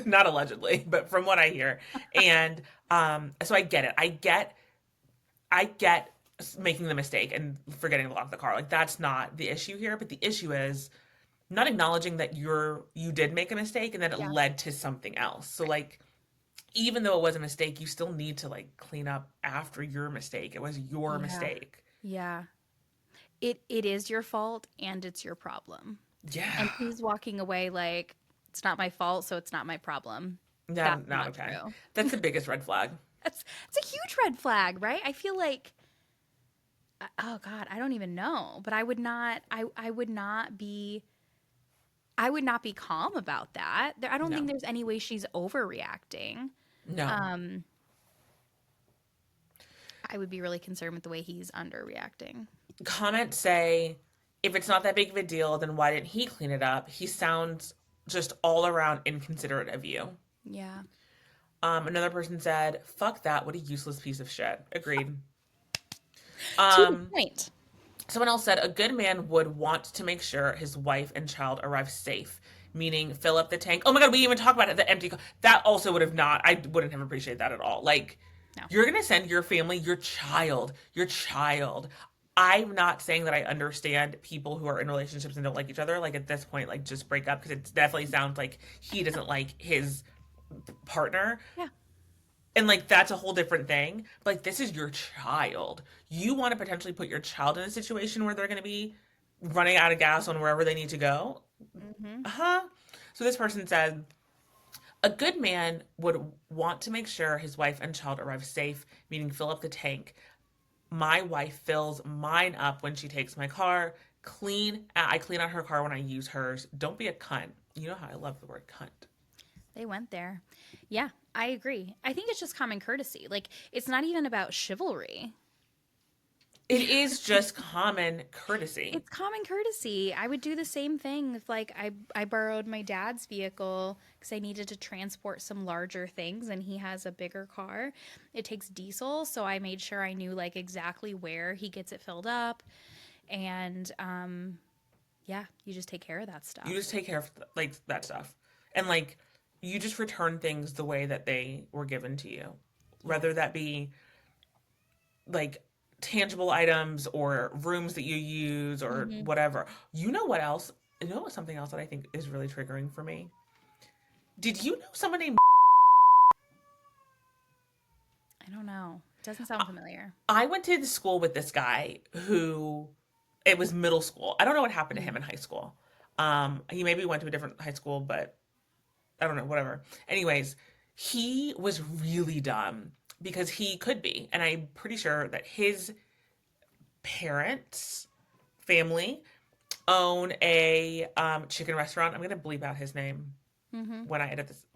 Not allegedly, but from what I hear. And so I get it. I get making the mistake and forgetting to lock the car. Like that's not the issue here, but the issue is not acknowledging that you did make a mistake and that it Yeah. led to something else. So Right. like even though it was a mistake, you still need to like clean up after your mistake. It was your Yeah. mistake. Yeah. It is your fault and it's your problem. Yeah. And he's walking away like it's not my fault, so it's not my problem. No, That's not not okay. true. That's the biggest red flag. It's a huge red flag, right? I feel like oh god, I don't even know, but I would not be calm about that. I don't think No. there's any way she's overreacting. No. Um I would be really concerned with the way he's underreacting. Comments say if it's not that big of a deal, then why didn't he clean it up? He sounds just all around inconsiderate of you. Yeah. Another person said, fuck that, what a useless piece of shit. Agreed. To the Um, point. Someone else said, a good man would want to make sure his wife and child arrive safe, meaning fill up the tank. Oh my God, we even talked about it, the empty car. That also would have not, I wouldn't have appreciated that at all. Like, No. you're going to send your family, your child. I'm not saying that I understand people who are in relationships and don't like each other. Like, at this point, like, just break up because it definitely sounds like he doesn't like his partner. Yeah. And like that's a whole different thing. But like this is your child. You want to potentially put your child in a situation where they're going to be running out of gas on wherever they need to go. Hmm. Uh-huh. So this person said, a good man would want to make sure his wife and child arrive safe, meaning fill up the tank. My wife fills mine up when she takes my car. I clean out her car when I use hers. Don't be a cunt. You know how I love the word cunt. They went there. Yeah, I agree. I think it's just common courtesy. Like, it's not even about chivalry. It is just common courtesy. It's common courtesy. I would do the same thing if, like, I borrowed my dad's vehicle because I needed to transport some larger things and he has a bigger car. It takes diesel, so I made sure I knew, like, exactly where he gets it filled up. And, yeah, you just take care of that You stuff. just take care of like that stuff, and like you just return things the way that they were given to you, Yeah. whether that be like tangible items or rooms that you use or Hmm. whatever. You know what else? You know what, something else that I think is really triggering for me? Did you know someone named I don't know. It doesn't sound familiar. I went to the school with this guy who it was middle school. I don't know what happened to him Mm. in high school. He maybe went to a different high school, but I don't know, whatever. Anyways, he was really dumb because he could be. And I'm pretty sure that his parents, family, own a chicken restaurant. I'm gonna bleep out his name Hmm. when I edit this.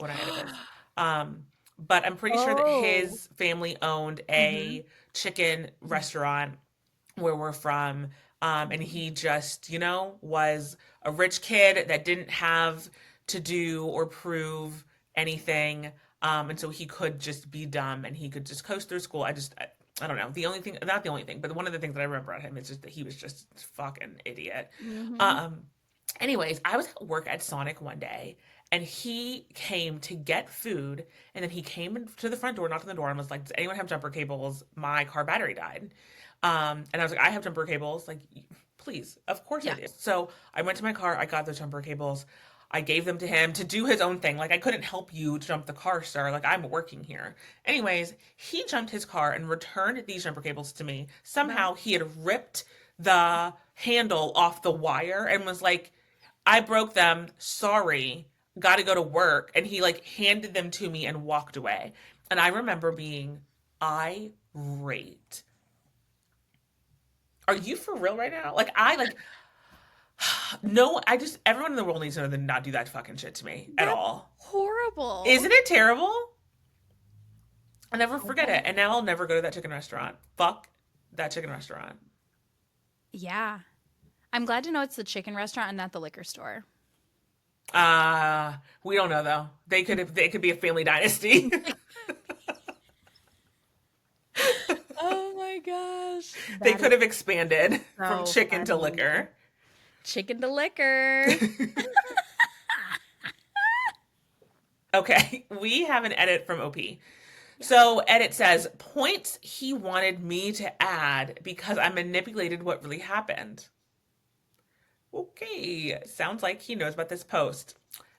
Um, but I'm pretty sure that Oh. his family owned Hmm. a chicken restaurant where we're from. And Hmm. he just, was a rich kid that didn't have to do or prove anything. And so he could just be dumb and he could just coast through school. I don't know. The only thing, not the only thing, but one of the things that I remember about him is just that he was just a fucking idiot. Hmm. Um, Anyways, I was at work at Sonic one day and he came to get food and then he came to the front door, knocked on the door and was like, does anyone have jumper cables? My car battery died. And I was like, I have jumper cables. Like, please, of course I Yeah. do. So I went to my car, I got those jumper cables. I gave them to him to do his own thing. Like, I couldn't help you jump the car, sir. Like, I'm working here. Anyways, he jumped his car and returned these jumper cables to me. Well, Somehow he had ripped the handle off the wire and was like, I broke them. Sorry. Got to go to work. And he like handed them to me and walked away. And I remember being irate. Are you for real right now? Like I like no, I just everyone in the world needs to know to not do that fucking shit to me at that's all. horrible. Isn't it terrible? I'll never forget it. Okay. And now I'll never go to that chicken restaurant. Fuck that chicken restaurant. Yeah. I'm glad to know it's the chicken restaurant and not the liquor store. We don't know though. They could be a family dynasty. Oh my gosh. They That could is have expanded from so chicken to funny. liquor. Chicken to liquor. Okay, we have an edit from OP. So, edit says, points he wanted me to add because I manipulated what really happened. Okay, sounds like he knows about this post.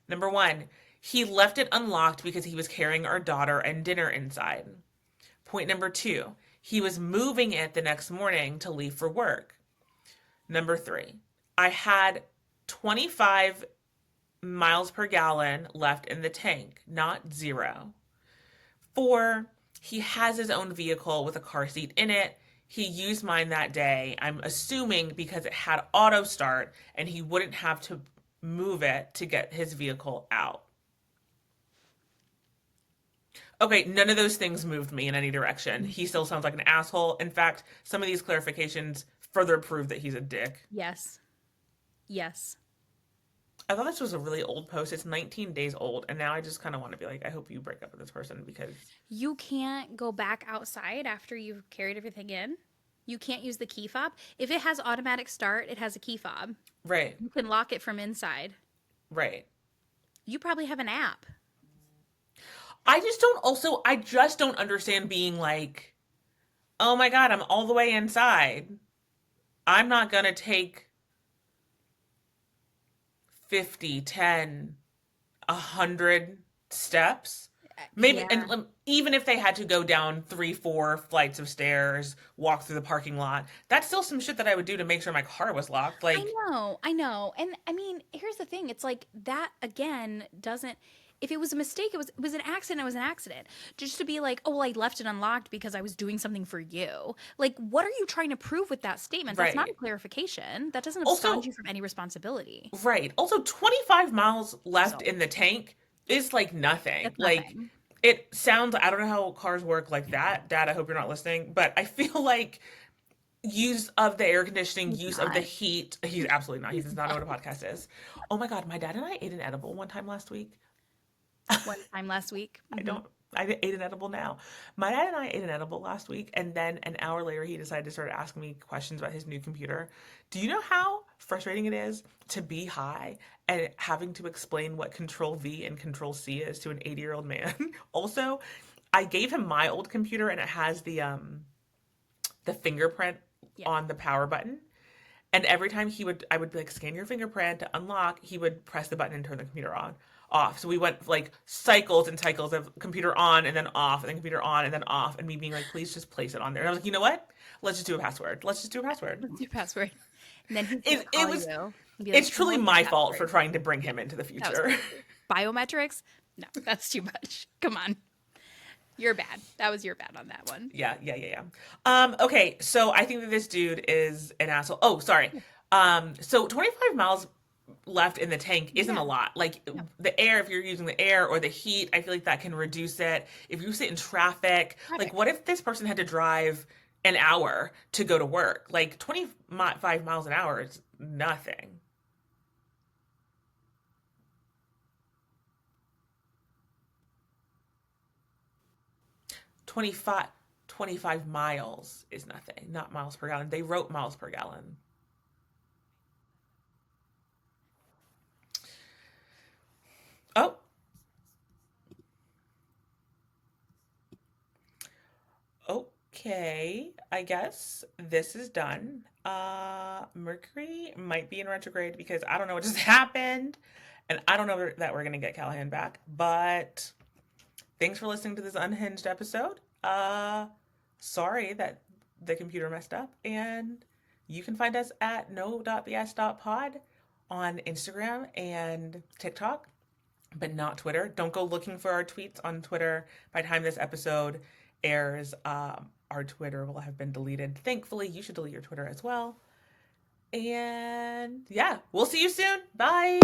Number one, he left it unlocked because he was carrying our daughter and dinner inside. Point number two, he was moving it the next morning to leave for work. Number three, I had 25 miles per gallon left in the tank, not 0. 4, he has his own vehicle with a car seat in it. He used mine that day, I'm assuming because it had auto start and he wouldn't have to move it to get his vehicle out. Okay, none of those things moved me in any direction. He still sounds like an asshole. In fact, some of these clarifications further prove that he's a dick. Yes. Yes. I thought this was a really old post. It's 19 days old, and now I just kind of want to be like, I hope you break up with this person because You can't go back outside after you've carried everything in. You can't use the key fob. If it has automatic start, it has a key fob. right, You can lock it from inside. right. You probably have an app. I just don't understand being like, oh my God, I'm all the way inside. I'm not gonna take 50, 10, 100 steps. Maybe, Yeah. and even if they had to go down 3, 4 flights of stairs, walk through the parking lot, that's still some shit that I would do to make sure my car was locked. Like, I know. And I mean, here's the thing. It's like that again doesn't if it was a mistake, it was an accident, it was an accident. Just to be like, "Oh, well, I left it unlocked because I was doing something for you." Like, what are you trying to prove with that statement? That's not a right. clarification. That doesn't abscond Also, you from any responsibility. right. Also, 25 miles left So, in the tank is like nothing. that's Like, nothing. it sounds, I don't know how cars work like that. Dad, I hope you're not listening, but I feel like use of the air conditioning, He's use of the not. heat. He's absolutely not. He He's does not know not. what a podcast is. Oh my God, my dad and I ate an edible one time last week. One time last week. I don't. I ate an edible now. My dad and I ate an edible last week, and then an hour later, he decided to start asking me questions about his new computer. Do you know how frustrating it is to be high and having to explain what Control V and Control C is to an 80-year-old man? Also, I gave him my old computer, and it has the fingerprint Yeah. on the power button. And every time I would be like, scan your fingerprint to unlock, he would press the button and turn the computer on, off. So we went like cycles and cycles of computer on and then off and then computer on and then off. And me being like, please just place it on there. And I was like, you know what? Let's just do a password. Let's just do a password. What's your password? And then he's gonna It call was, you and be like, it's "Come truly on, my your fault for password." trying to bring him into the That was future. crazy. Biometrics? No, that's too much. Come on. You're bad. That was your bad on that one. Yeah. Okay, so I think that this dude is an asshole. Oh, sorry. So 25 miles left in the tank isn't a Yeah. lot. Like No. the air, if you're using the air or the heat, I feel like that can reduce it. If you sit in traffic, like Traffic. what if this person had to drive an hour to go to work? Like 25 miles an hour is nothing. 25, 25 miles is nothing, not miles per gallon. They wrote miles per gallon. Oh, okay. I guess this is done. Mercury might be in retrograde because I don't know what just happened, and I don't know that we're gonna get Callahan back. But thanks for listening to this unhinged episode. Sorry that the computer messed up, and you can find us at no.bs.pod on Instagram and TikTok, but not Twitter. Don't go looking for our tweets on Twitter. By the time this episode airs, our Twitter will have been deleted. Thankfully, you should delete your Twitter as well. And yeah, we'll see you soon. Bye.